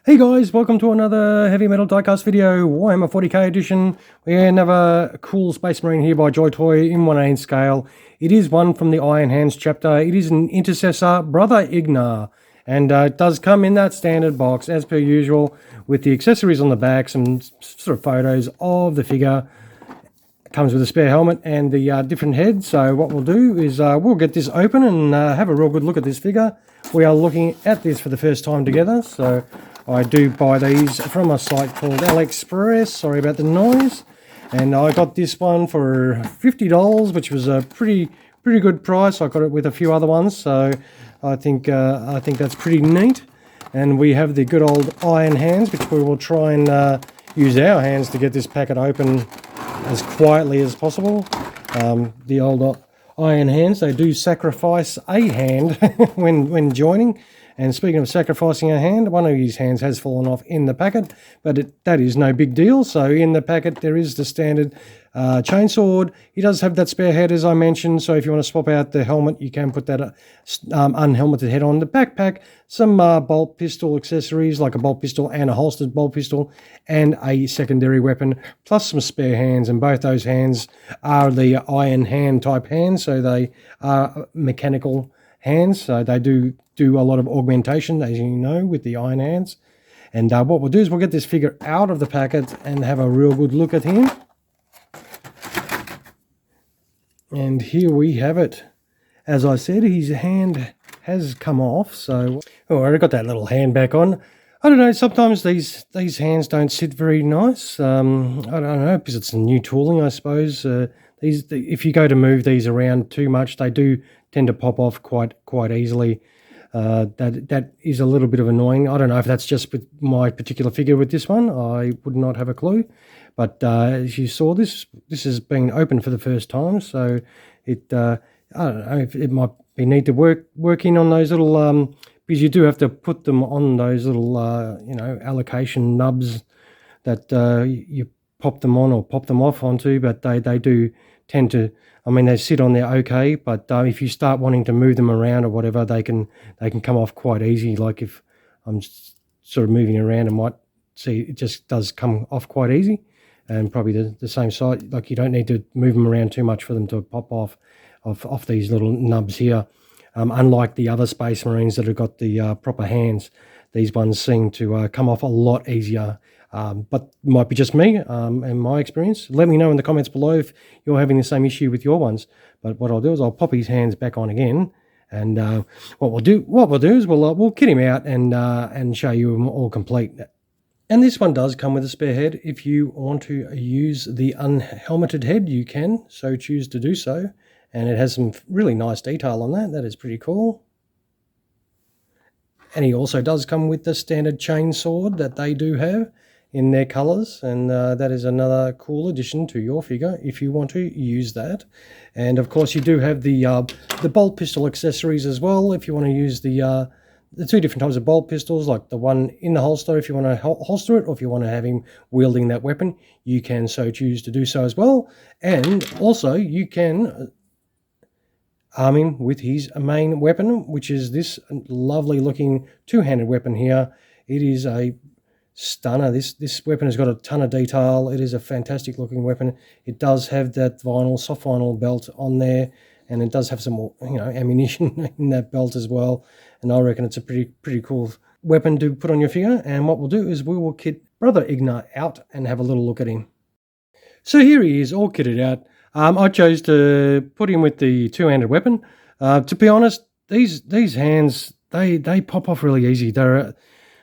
Hey guys, welcome to another Heavy Metal Diecast video, Warhammer 40k edition. We have another cool Space Marine here by Joy Toy in 1/8 scale. It is one from the Iron Hands chapter. It is an Intercessor, Brother Ignar. And it does come in that standard box, as per usual, with the accessories on the back, some sort of photos of the figure. It comes with a spare helmet and the different heads. So what we'll do is we'll get this open and have a real good look at this figure. We are looking at this for the first time together, so I do buy these from a site called AliExpress. Sorry about the noise. And I got this one for $50, which was a pretty good price. I got it with a few other ones, so I think that's pretty neat. And we have the good old Iron Hands, which we will try and use our hands to get this packet open as quietly as possible. The old Iron Hands, they do sacrifice a hand when joining. And speaking of sacrificing a hand, one of his hands has fallen off in the packet, but that is no big deal. So in the packet, there is the standard chainsword. He does have that spare head, as I mentioned. So if you want to swap out the helmet, you can put that unhelmeted head on. The backpack, some bolt pistol accessories, like a bolt pistol and a holstered bolt pistol, and a secondary weapon, plus some spare hands. And both those hands are the Iron Hand type hands, so they are mechanical hands. So they do a lot of augmentation, as you know, with the Iron Hands. And what we'll do is we'll get this figure out of the packet and have a real good look at him. And here we have it. As I said, his hand has come off, so I already got that little hand back on. I don't know, sometimes these hands don't sit very nice. I don't know, because it's a new tooling, I suppose. If you go to move these around too much, they do tend to pop off quite easily. That is a little bit of annoying. I don't know if that's just with my particular figure with this one. I would not have a clue. But as you saw, this has been opened for the first time, so I don't know if it might be need to work in on those little because you do have to put them on those little allocation nubs that you pop them on or pop them off onto, but they do tend to, I mean, they sit on there okay, but if you start wanting to move them around or whatever, they can come off quite easy. Like if I'm sort of moving around, I might see it just does come off quite easy. And probably the same side, like you don't need to move them around too much for them to pop off these little nubs here. Unlike the other Space Marines that have got the proper hands, these ones seem to come off a lot easier. But might be just me and my experience. Let me know in the comments below if you're having the same issue with your ones. But what I'll do is I'll pop his hands back on again, and what we'll do is we'll kit him out and show you them all complete. And this one does come with a spare head. If you want to use the unhelmeted head, you can so choose to do so. And it has some really nice detail on that. That is pretty cool. And he also does come with the standard chainsword that they do have in their colours, and that is another cool addition to your figure if you want to use that. And of course you do have the bolt pistol accessories as well if you want to use the two different types of bolt pistols, like the one in the holster if you want to holster it, or if you want to have him wielding that weapon, you can so choose to do so as well. And also you can arm him with his main weapon, which is this lovely looking two-handed weapon here. It is a stunner. This weapon has got a ton of detail. It is a fantastic looking weapon. It does have that soft vinyl belt on there, and it does have some ammunition in that belt as well. And I reckon it's a pretty cool weapon to put on your figure. And what we'll do is we will kit Brother Ignar out and have a little look at him. So here he is, all kitted out. I chose to put him with the two-handed weapon. To be honest, these hands they pop off really easy. They're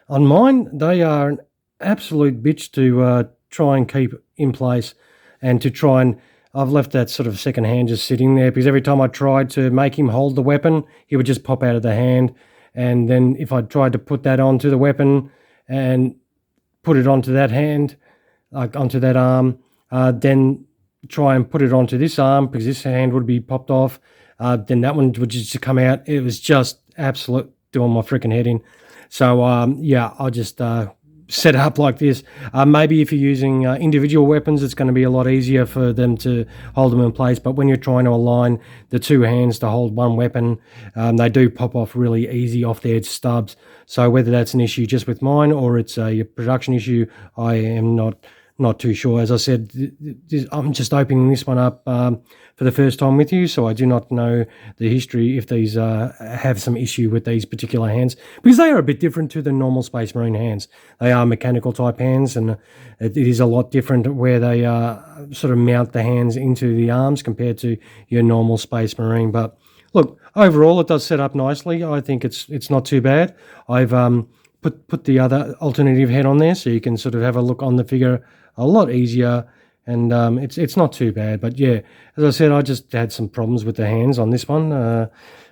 on mine, they are an absolute bitch to try and keep in place, and to try and I've left that sort of second hand just sitting there, because every time I tried to make him hold the weapon, he would just pop out of the hand. And then if I tried to put that onto the weapon and put it onto that hand, like onto that arm, then try and put it onto this arm, because this hand would be popped off, then that one would just come out. It was just absolute doing my freaking head in. So yeah, I just set up like this. Maybe if you're using individual weapons, it's going to be a lot easier for them to hold them in place. But when you're trying to align the two hands to hold one weapon, they do pop off really easy off their stubs. So whether that's an issue just with mine or it's a production issue, I am not too sure. As I said, I'm just opening this one up for the first time with you, so I do not know the history if these have some issue with these particular hands, because they are a bit different to the normal Space Marine hands. They are mechanical type hands, and it is a lot different where they sort of mount the hands into the arms compared to your normal Space Marine. But look, overall it does set up nicely. I think it's not too bad. I've put the other alternative head on there so you can sort of have a look on the figure a lot easier, and it's not too bad. But yeah, as I said, I just had some problems with the hands on this one.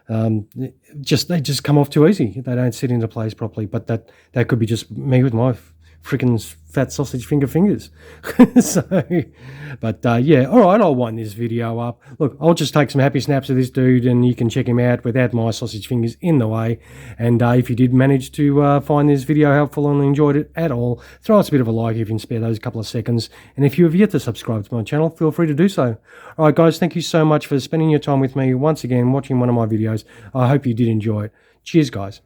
They just come off too easy. They don't sit into place properly. But that could be just me with my freaking fat sausage fingers. But yeah, all right, I'll wind this video up. Look, I'll just take some happy snaps of this dude, and you can check him out without my sausage fingers in the way. And if you did manage to find this video helpful and enjoyed it at all, throw us a bit of a like if you can spare those couple of seconds. And if you have yet to subscribe to my channel, feel free to do so. All right, guys, thank you so much for spending your time with me once again, watching one of my videos. I hope you did enjoy it. Cheers, guys.